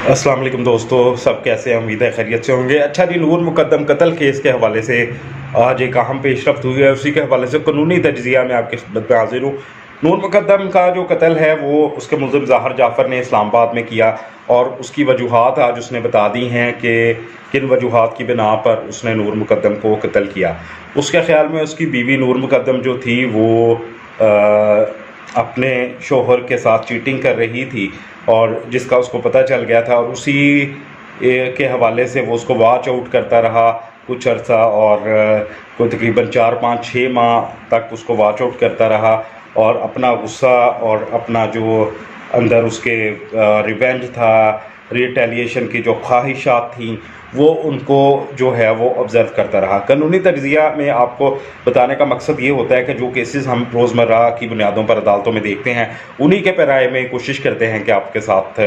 अस्सलाम वालेकुम दोस्तों, सब कैसे हैं? उम्मीद है खैरियत से होंगे। अच्छा जी, नूर मुकद्दम कत्ल केस के हवाले से आज एक अहम पेशरफ्त हुई है। उसी के हवाले से कानूनी तज्ज़िया में आपकी खिदमत में हाजिर हूँ। नूर मुकद्दम का जो कत्ल है वो उसके मुल्ज़िम ज़ाहिर जाफ़र ने इस्लामाबाद में किया और उसकी वजूहात आज उसने बता दी हैं कि किन वजूहात की बिना पर उसने नूर मुकद्दम को कत्ल किया। उसके ख़्याल में उसकी बीवी नूर मुकद्दम जो थी वो अपने शोहर के साथ चीटिंग कर रही थी और जिसका उसको पता चल गया था और उसी के हवाले से वो उसको वॉच आउट करता रहा कुछ अर्सा और कोई तकरीबन 4-5-6 माह तक उसको वॉच आउट करता रहा और अपना गुस्सा और अपना जो अंदर उसके रिवेंज था, रिटेलिएशन की जो ख्वाहिशात थी वो उनको जो है वो ऑब्ज़र्व करता रहा। कानूनी तज्ज़िया में आपको बताने का मकसद ये होता है कि जो केसेस हम रोज़मर्रा की बुनियादों पर अदालतों में देखते हैं उन्हीं के पैराए में कोशिश करते हैं कि आपके साथ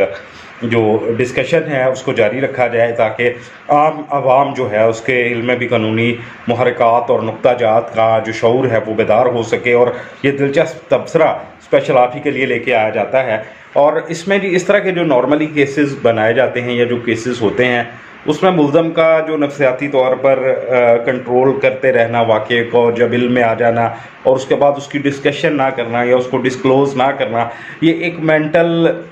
जो डिस्कशन है उसको जारी रखा जाए ताकि आम आवाम जो है उसके इल्म में भी कानूनी मुहरक़ात और नुक्ताजात का जो शऊर है वो बेदार हो सके। और ये दिलचस्प तबसरा स्पेशल आप ही के लिए लेके आया जाता है। और इसमें भी इस तरह के जो नॉर्मली केसेस बनाए जाते हैं या जो केसेस होते हैं उसमें मुल्ज़म का जो नफ्सियाती तौर पर कंट्रोल करते रहना वाक़े को, जब इल्म में आ जाना और उसके बाद उसकी डिस्कशन ना करना या उसको डिस्क्लोज़ ना करना, ये एक मेंटल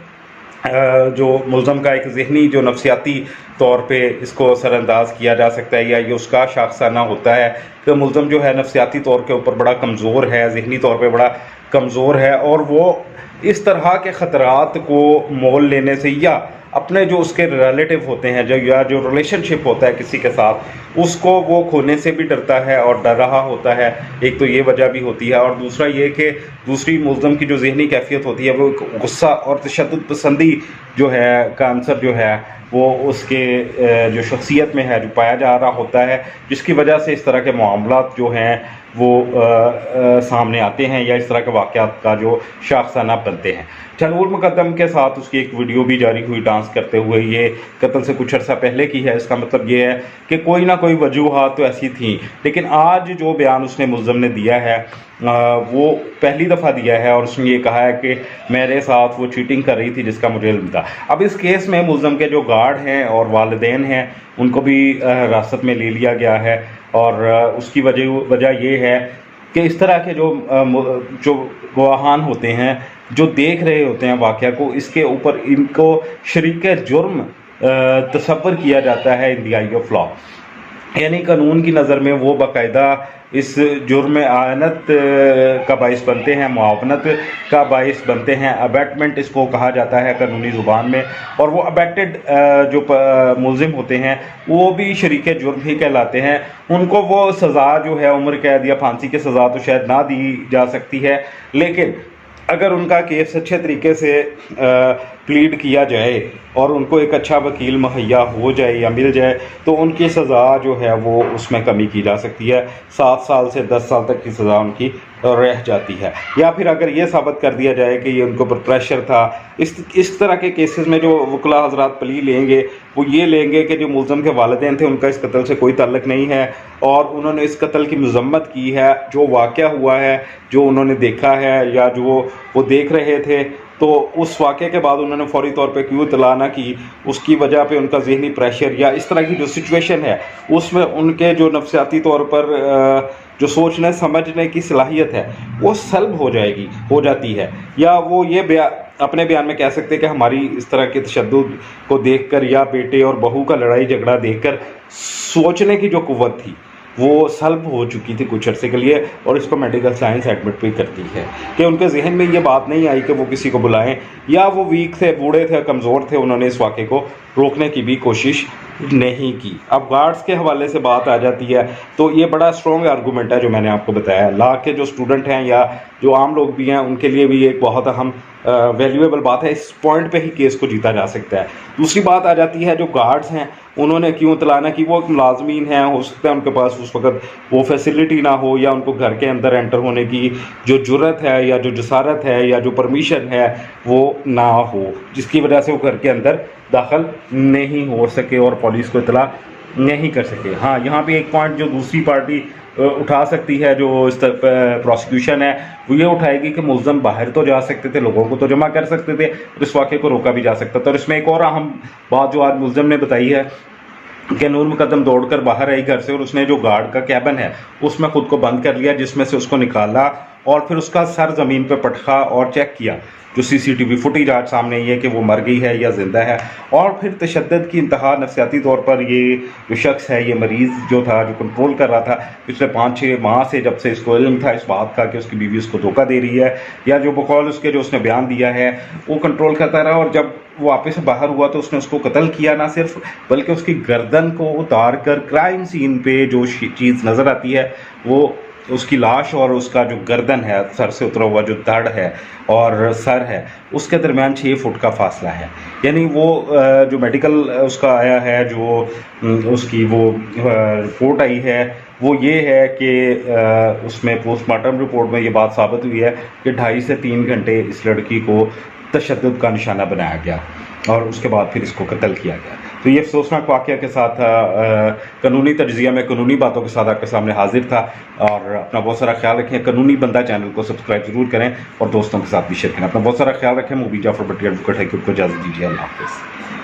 जो मुल्ज़म का एक ज़हनी जो नफ्सियाती तौर पे इसको असरअंदाज किया जा सकता है या ये उसका शाखसाना होता है कि मुल्ज़म जो है नफ्सियाती तौर के ऊपर बड़ा कमज़ोर है, ज़हनी तौर पे बड़ा कमज़ोर है और वो इस तरह के ख़तरात को मोल लेने से या अपने जो उसके रिलेटिव होते हैं जो या जो रिलेशनशिप होता है किसी के साथ उसको वो खोने से भी डरता है और डर रहा होता है। एक तो ये वजह भी होती है और दूसरा ये कि दूसरी मुल्ज़म की जो ज़हनी कैफियत होती है वो गुस्सा और तशद्दुद पसंदी जो है का आंसर जो है वो उसके जो शख्सियत में है जो पाया जा रहा होता है, जिसकी वजह से इस तरह के मामलात जो हैं वो सामने आते हैं या इस तरह के वाक़यात का जो शाखसाना बनते हैं। नूर मुकद्दम के साथ उसकी एक वीडियो भी जारी हुई डांस करते हुए, ये कत्ल से कुछ अर्सा पहले की है। इसका मतलब ये है कि कोई ना कोई वजूहात तो ऐसी थी, लेकिन आज जो बयान उसने मुल्ज़म ने दिया है वो पहली दफ़ा दिया है और उसने ये कहा है कि मेरे साथ वो चीटिंग कर रही थी जिसका मुझे इल्म था। अब इस केस में मुल्ज़म के जो गार्ड हैं और वालिदैन हैं उनको भी हिरासत में ले लिया गया है और उसकी वजह ये है कि इस तरह के जो गवाहान होते हैं जो देख रहे होते हैं वाक़या को, इसके ऊपर इनको शरीक जुर्म तसव्वुर किया जाता है in the I of law, यानी कानून की नज़र में वो बाकायदा इस जुर्म आनत का बाइस बनते हैं, मुआवनत का बाइस बनते हैं। अबैटमेंट इसको कहा जाता है कानूनी ज़ुबान में। और वो अबैटेड जो मुल्ज़िम होते हैं वो भी शरीक जुर्म ही कहलाते हैं। उनको वो सज़ा जो है उम्र कैद या फांसी की सज़ा तो शायद ना दी जा सकती है, लेकिन अगर उनका केस अच्छे तरीके से प्लीड किया जाए और उनको एक अच्छा वकील मुहैया हो जाए या मिल जाए तो उनकी सज़ा जो है वो उसमें कमी की जा सकती है। 7 साल से 10 साल तक की सज़ा उनकी रह जाती है। या फिर अगर ये साबित कर दिया जाए कि ये उनके ऊपर प्रेशर था, इस तरह के केसेस में जो वकला हज़रात प्ली लेंगे वो ये लेंगे कि जो मुल्ज़म के वालिदैन थे उनका इस कत्ल से कोई ताल्लुक़ नहीं है और उन्होंने इस कत्ल की मज़म्मत की है। जो वाक़या हुआ है, जो उन्होंने देखा है या जो वो देख रहे थे, तो उस वाक़े के बाद उन्होंने फ़ौरी तौर पे क्यों इत्तला ना की, उसकी वजह पे उनका ज़हनी प्रेशर या इस तरह की जो सिचुएशन है उसमें उनके जो नफ्सियाती तौर पर जो सोचने समझने की सलाहियत है वो सल्ब हो जाती है। या वो ये अपने बयान में कह सकते हैं कि हमारी इस तरह के तशद्दुद को देखकर या बेटे और बहू का लड़ाई झगड़ा देखकर सोचने की जो कुव्वत थी वो सल्ब हो चुकी थी कुछ अर्से के लिए। और इसको मेडिकल साइंस एडमिट भी करती है कि उनके जहन में ये बात नहीं आई कि वो किसी को बुलाएं, या वो वीक थे, बूढ़े थे, कमज़ोर थे, उन्होंने इस वाक़े को रोकने की भी कोशिश नहीं की। अब गार्ड्स के हवाले से बात आ जाती है तो ये बड़ा स्ट्रॉन्ग आर्गूमेंट है जो मैंने आपको बताया। लॉ के जो स्टूडेंट हैं या जो आम लोग भी हैं उनके लिए भी एक बहुत अहम वैल्यूएबल बात है। इस पॉइंट पे ही केस को जीता जा सकता है। दूसरी बात आ जाती है जो गार्ड्स हैं उन्होंने क्यों इत्तला ना की। वो एक मुलाजमीन हैं, हो सकता है उनके पास उस वक्त वो फैसिलिटी ना हो या उनको घर के अंदर एंटर होने की जो जुर्रत है या जो जसारत है या जो परमिशन है वो ना हो, जिसकी वजह से वो घर के अंदर दाखिल नहीं हो सके और पुलिस को इतला नहीं कर सके। हाँ, यहाँ पे एक पॉइंट जो दूसरी पार्टी उठा सकती है, जो इस प्रोसिक्यूशन है, वो ये उठाएगी कि मुल्ज़म बाहर तो जा सकते थे, लोगों को तो जमा कर सकते थे, और इस वाक़े को रोका भी जा सकता था। और इसमें एक और अहम बात जो आज मुल्ज़म ने बताई है कि नूर मुकद्दम दौड़कर बाहर आई घर से और उसने जो गार्ड का कैबिन है उसमें खुद को बंद कर लिया, जिसमें से उसको निकाला और फिर उसका सर ज़मीन पर पटका और चेक किया। जो सीसीटीवी फुटेज आज सामने आई है कि वो मर गई है या ज़िंदा है। और फिर तशद्दुद की इंतहा, नफसियाती तौर पर ये जो शख्स है, ये मरीज़ जो था, जो कंट्रोल कर रहा था पिछले 5-6 माह से, जब से इसको इल्म था इस बात का कि उसकी बीवी उसको धोखा दे रही है, या जो बकौल उसके जो उसने बयान दिया है वो कंट्रोल करता रहा। और जब वो वापस से बाहर हुआ तो उसने उसको कत्ल किया, ना सिर्फ बल्कि उसकी गर्दन को उतार कर क्राइम सीन पे जो चीज़ नज़र आती है वो उसकी लाश और उसका जो गर्दन है, सर से उतरा हुआ जो धड़ है और सर है, उसके दरमियान 6 फुट का फासला है। यानी वो जो मेडिकल उसका आया है, जो उसकी वो रिपोर्ट आई है, वो ये है कि उसमें पोस्टमार्टम रिपोर्ट में ये बात साबित हुई है कि 2.5 से 3 घंटे इस लड़की को तशद्दुद का निशाना बनाया गया और उसके बाद फिर इसको कत्ल किया गया। तो ये अफसोसनाक वाक़या के साथ कानूनी तज्ज़िया में कानूनी बातों के साथ आपके सामने हाजिर था। और अपना बहुत सारा ख्याल रखें। कानूनी बंदा चैनल को सब्सक्राइब जरूर करें और दोस्तों के साथ भी शेयर करें। अपना बहुत सारा ख्याल रखें। मुबीन जाफर भट्टी एडवोकेट है कि उनको इजाज़त दीजिए। अल्लाह हाफ़िज़।